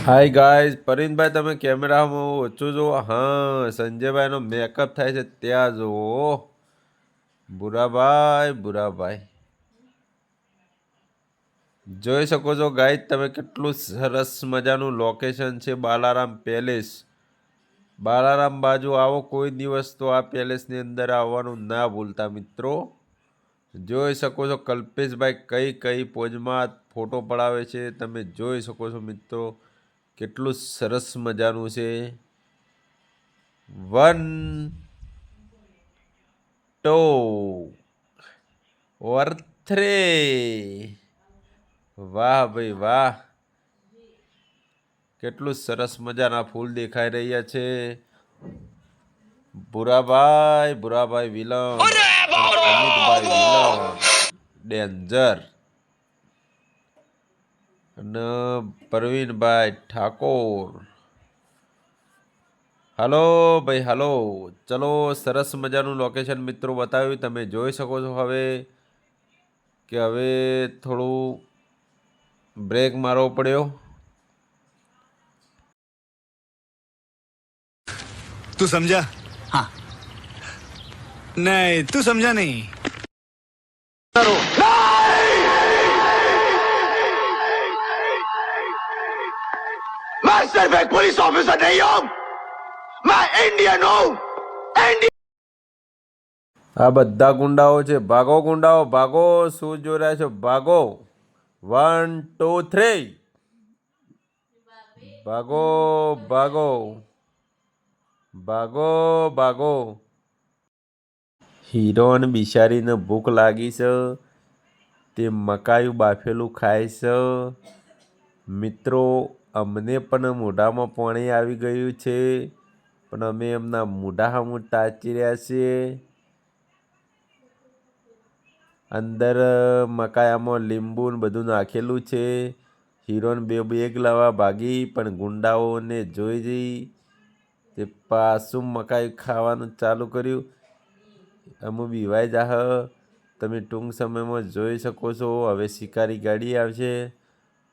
Hi guys, પરીનભાઈ તમે કેમેરામાં ઓછું જુઓ. હા, સંજયભાઈનો મેકઅપ થાય છે ત્યાં જુઓ. બુરાભાઈ જોઈ શકો છો ગાઈઝ તમે કેટલું સરસ મજાનું લોકેશન છે. બાલારામ પેલેસ. બાલારામ બાજુ આવો કોઈ દિવસ તો આ પેલેસની અંદર આવવાનું ના ભૂલતા મિત્રો. જોઈ શકો છો કલ્પેશભાઈ કઈ પોજમાં ફોટો પડાવે છે તમે જોઈ શકો છો મિત્રો. કેટલું સરસ મજાનું છે. 1 2 ઓર 3. વાહ ભાઈ વાહ, કેટલું સરસ મજાના ફૂલ દેખાઈ રહ્યા છે. Bhurabhai villain, Amitbhai villain danger અને પ્રવીણભાઈ ઠાકોર. હલો ભાઈ હલો. ચલો, સરસ મજાનું લોકેશન મિત્રો બતાવ્યું તમે જોઈ શકો છો. હવે થોડું બ્રેક મારવો પડ્યો. तू समझा? हाँ। नहीं, तू समझा नहीं। मैं सिर्फ एक पुलिस ऑफिसर नहीं हूं, मैं इंडियन हूं। આ બધા ગુંડાઓ છે. ભાગો ગુંડાઓ ભાગો. શું જોઈ રહ્યા છો? ભાગો. 1 2 3. ભાગો ભાગો ભાગો ભાગો. હિરોન બિચારીને ભૂખ લાગી છે, તે મકાયું બાફેલું ખાય છે. મિત્રો અમને પણ મોઢામાં પાણી આવી ગયું છે, પણ અમે એમના મોઢા સામું તાચી રહ્યા છીએ. અંદર મકાયામાં લીંબુ ને બધું નાખેલું છે. હિરોન બેગ લાવવા ભાગી, પણ ગુંડાઓને જોઈ જઈ તે પાછું મકાઈ ખાવાનું ચાલુ કર્યું. અમુક બીવાઈ જાહ. તમે ટૂંક સમયમાં જોઈ શકો છો. હવે શિકારી ગાડી આવશે,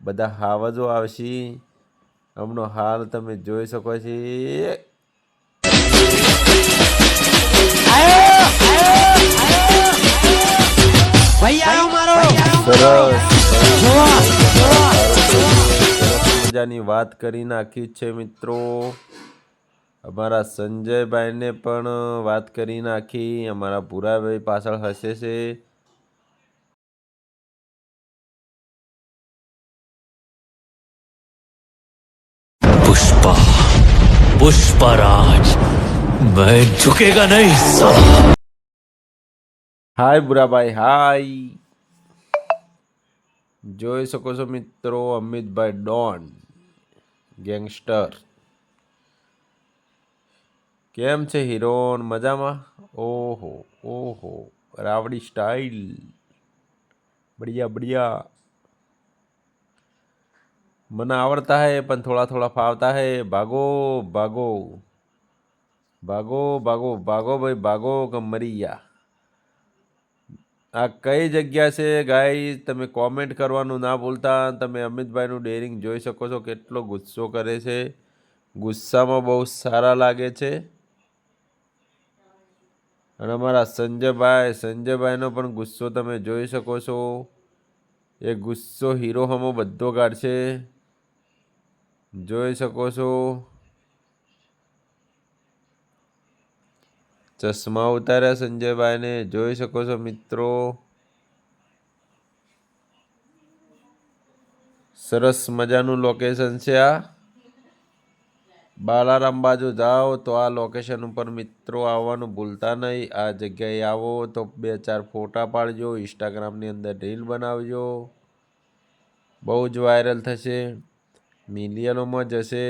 બધા હાવજો આવશે. હમણો હાલ તમે જોઈ શકો છો. સરસ મજાની વાત કરી નાખી છે મિત્રો. અમારા સંજયભાઈને પણ વાત કરી નાખી. અમારા ભૂરાભાઈ પાછળ હસે છે. पुष्पराज मैं झुकेगा नहीं साला। હાય ભૂરાભાઈ હાય. જોઈ શકો છો મિત્રો, અમિતભાઈ ડોન ગેંગસ્ટર. કેમ છે હિરોન? મજામાં? ઓહો ઓહો, રાવડી સ્ટાઇલ. બઢિયા બઢિયા. મને આવડતા હે પણ થોડા થોડા ફાવતા હે. ભાગો ભાગો ભાગો ભાગો ભાગો ભાઈ ભાગો કે મરી ગયા. આ કઈ જગ્યા છે ગાઈસ? તમે કોમેન્ટ કરવાનું ના ભૂલતા. તમે અમિતભાઈનું ડેરિંગ જોઈ શકો છો, કેટલો ગુસ્સો કરે છે. ગુસ્સામાં બહુ સારા લાગે છે. અને અમારા સંજયભાઈનો પણ ગુસ્સો તમે જોઈ શકો છો. એ ગુસ્સો હીરો હમો બધો કાઢશે. જોઈ શકો છો. ચશ્મા ઉતાર્યા સંજયભાઈને, જોઈ શકો છો મિત્રો. સરસ મજાનું લોકેશન છે આ. બાલારામ બાજુ જાઓ તો આ લોકેશન ઉપર મિત્રો આવવાનું ભૂલતા નહીં. આ જગ્યાએ આવો તો 2-4 ફોટા પાડજો, ઇન્સ્ટાગ્રામની અંદર રીલ બનાવજો. બહુ જ વાયરલ થશે, મિલિયનોમાં જશે.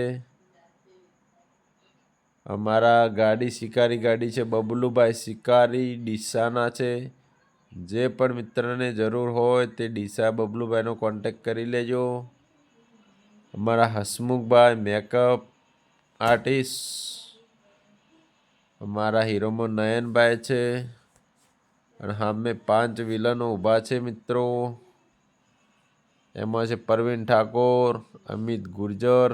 અમારા ગાડી શિકારી ગાડી છે, બબલુભાઈ શિકારી ડીસાના છે. જે પણ મિત્રને જરૂર હોય તે ડીસા બબલુભાઈનો કોન્ટેક કરી લેજો. અમારા હસમુખભાઈ મેકઅપ આર્ટિસ્ટ. અમારા હીરોમાં નયનભાઈ છે, અને સામે 5 વિલનો ઊભા છે મિત્રો. એમાં છે પ્રવીણ ઠાકોર, અમિત ગુર્જર,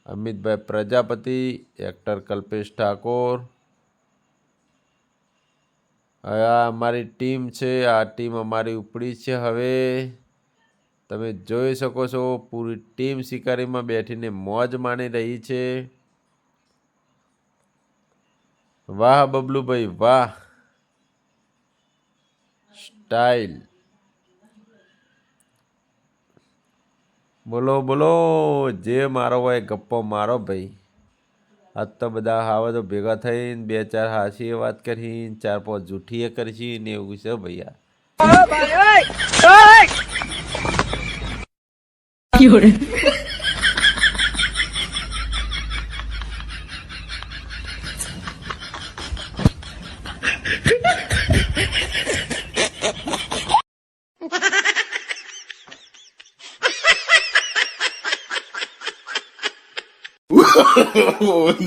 અમિતભાઈ પ્રજાપતિ, એક્ટર કલ્પેશ ઠાકોર. હવે આ અમારી ટીમ છે, આ ટીમ અમારી ઉપડી છે. હવે તમે જોઈ શકો છો પૂરી ટીમ શિકારીમાં બેઠીને મોજ માણી રહી છે. વાહ બબલુભાઈ વાહ, સ્ટાઇલ. બોલો બોલો, જે મારો હોય ગપ્પો મારો ભાઈ. આજ તો બધા હાવ તો ભેગા થઈને 2-4 હાચી વાત કરી, 4-5 જૂઠીએ કરશી ને એવું છે ભૈયા.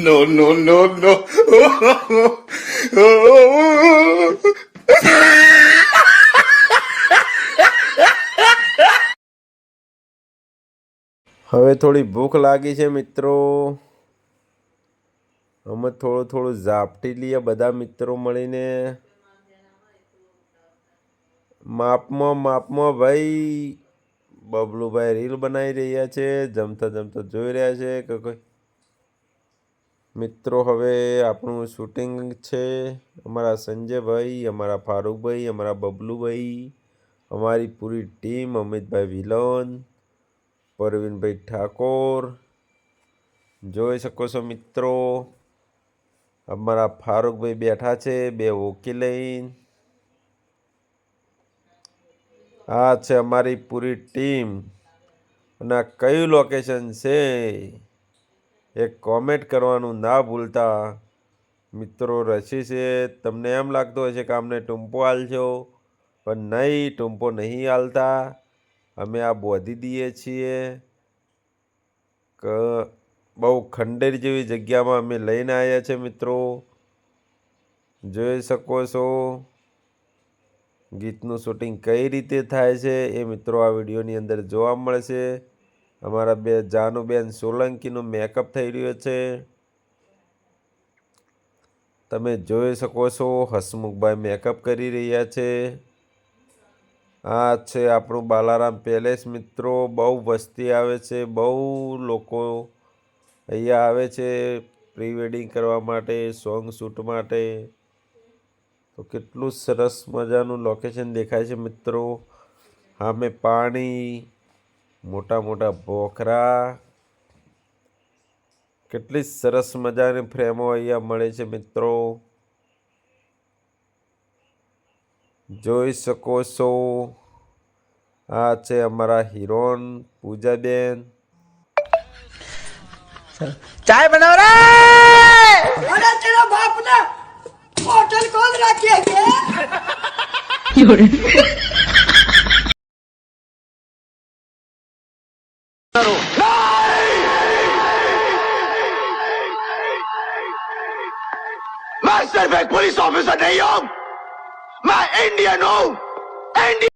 No, no, no, no. હવે થોડી ભૂખ લાગી છે મિત્રો, અમે થોડું ઝાપટી લઈએ બધા મિત્રો મળીને. માપમાં ભાઈ. બબલુભાઈ રીલ બનાવી રહ્યા છે, જમતા જોઈ રહ્યા છે કે કોઈ મિત્રો. હવે આપણું શૂટિંગ છે, અમારા સંજયભાઈ, અમારા ફારૂકભાઈ, અમારા બબલુભાઈ, અમારી પૂરી ટીમ, અમિતભાઈ વિલન, પરવીનભાઈ ઠાકોર. જોઈ શકો છો મિત્રો, અમારા ફારૂકભાઈ બેઠા છે 2 ઓકી લઈને. આ છે અમારી પૂરી ટીમ. અને આ કયું લોકેશન છે એ કોમેન્ટ કરવાનું ના ભૂલતા મિત્રો. રસી છે, તમને એમ લાગતું હોય છે કે અમને ટૂંપો આલજો, પણ નહીં, ટૂંપો નહીં આલતા. અમે આ બોધી દઈએ છીએ કે બહુ ખંડેર જેવી જગ્યામાં અમે લઈને આવ્યા છે મિત્રો. જોઈ શકો છો ગીતનું શૂટિંગ કઈ રીતે થાય છે એ મિત્રો આ વિડીયોની અંદર જોવા મળશે. અમારા જાનુબેન સોલંકીનું મેકઅપ થઈ રહ્યો છે, તમે જોઈ શકો છો. હસમુખભાઈ મેકઅપ કરી રહ્યા છે. આ છે આપણું બાલારામ પેલેસ મિત્રો. બહુ વસ્તી આવે છે, બહુ લોકો અહીંયા આવે છે પ્રી વેડિંગ કરવા માટે, સોંગ શૂટ માટે. તો કેટલું સરસ મજાનું લોકેશન દેખાય છે મિત્રો. સામે પાણી, મોટા ભોખરા, કેટલી સરસ મજાની ફ્રેમો અહીંયા મળે છે મિત્રો. જોઈ શકો છો. આ છે અમારા હિરોન પૂજાબેન. चाय बनाओ रे। अरे तेरा बाप ने होटल खोल रखी है क्या? मैं सिर्फ एक पुलिस ऑफिसर नहीं हूं, मैं इंडियन हूं, इंडियन.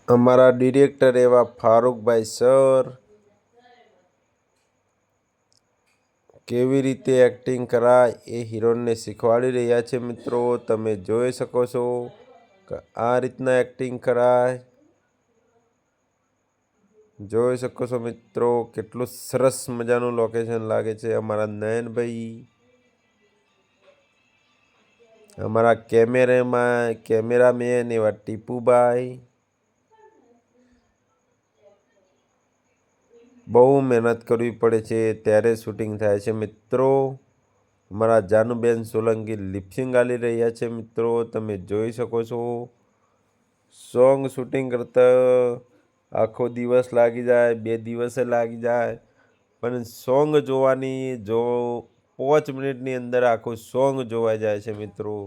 અમારા ડિરેક્ટર એવા ફારૂકભાઈ સર કેવી રીતે એક્ટિંગ કરાય એ હિરોઈનને શીખવાડી રહ્યા છે મિત્રો. તમે જોઈ શકો છો કે આ રીતના એક્ટિંગ કરાય. જોઈ શકો છો મિત્રો, કેટલું સરસ મજાનું લોકેશન લાગે છે. અમારા નયનભાઈ, અમારા કેમેરામેન એવા ટીપુભાઈ. બહુ મહેનત કરવી પડે છે ત્યારે શૂટિંગ થાય છે મિત્રો. અમારા જાનુબેન સોલંકી લિપસિંગ આલી રહ્યા છે મિત્રો. તમે જોઈ શકો છો. સોંગ શૂટિંગ કરતાં આખો દિવસ લાગી જાય, 2 દિવસે લાગી જાય, પણ સોંગ જોવાની 5 મિનિટની અંદર આખું સોંગ જોવાઈ જાય છે મિત્રો.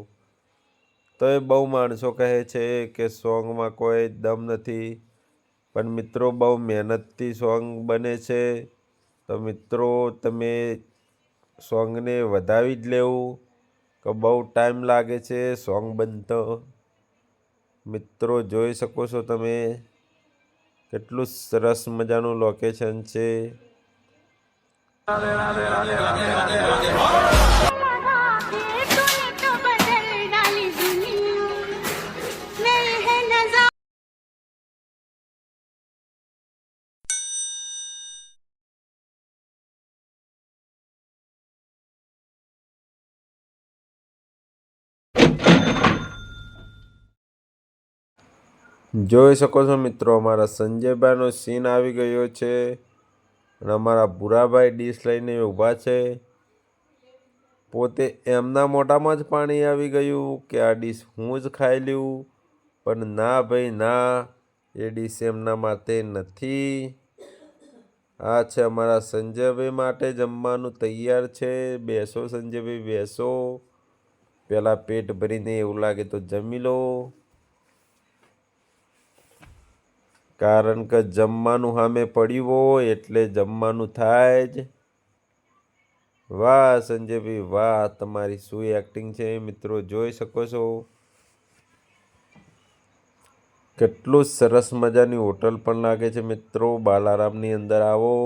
તો એ બહુ માણસો કહે છે કે સોંગમાં કોઈ દમ નથી, પણ મિત્રો બહુ મહેનતથી સોંગ બને છે. તો મિત્રો તમે સોંગને વધાવી જ લેવું કે બહુ ટાઈમ લાગે છે સોંગ બનતો. મિત્રો જોઈ શકો છો તમે. કેટલું સરસ મજાનું લોકેશન છે. જોઈ શકો છો મિત્રો, અમારા સંજયભાઈનો સીન આવી ગયો છે અને અમારા ભૂરાભાઈ ડીશ લઈને ઊભા છે. પોતે એમના મોઢામાં જ પાણી આવી ગયું કે આ ડીશ હું જ ખાઈ લઉં, પણ ના ભાઈ ના, એ ડીશ એમના માટે નથી. આ છે અમારા સંજયભાઈ માટે જમવાનું તૈયાર છે. બેસો સંજયભાઈ બેસો, પહેલાં પેટ ભરીને એવું લાગે તો જમી લો, કારણ કે જમવાનું સામે પડ્યું હોય એટલે જમવાનું થાય જ. વાહ સંજયભાઈ વાહ, તમારી શું એક્ટિંગ છે મિત્રો, જોઈ શકો છો. કેટલું સરસ મજાની હોટલ પણ લાગે છે મિત્રો. બાલારામની અંદર આવો.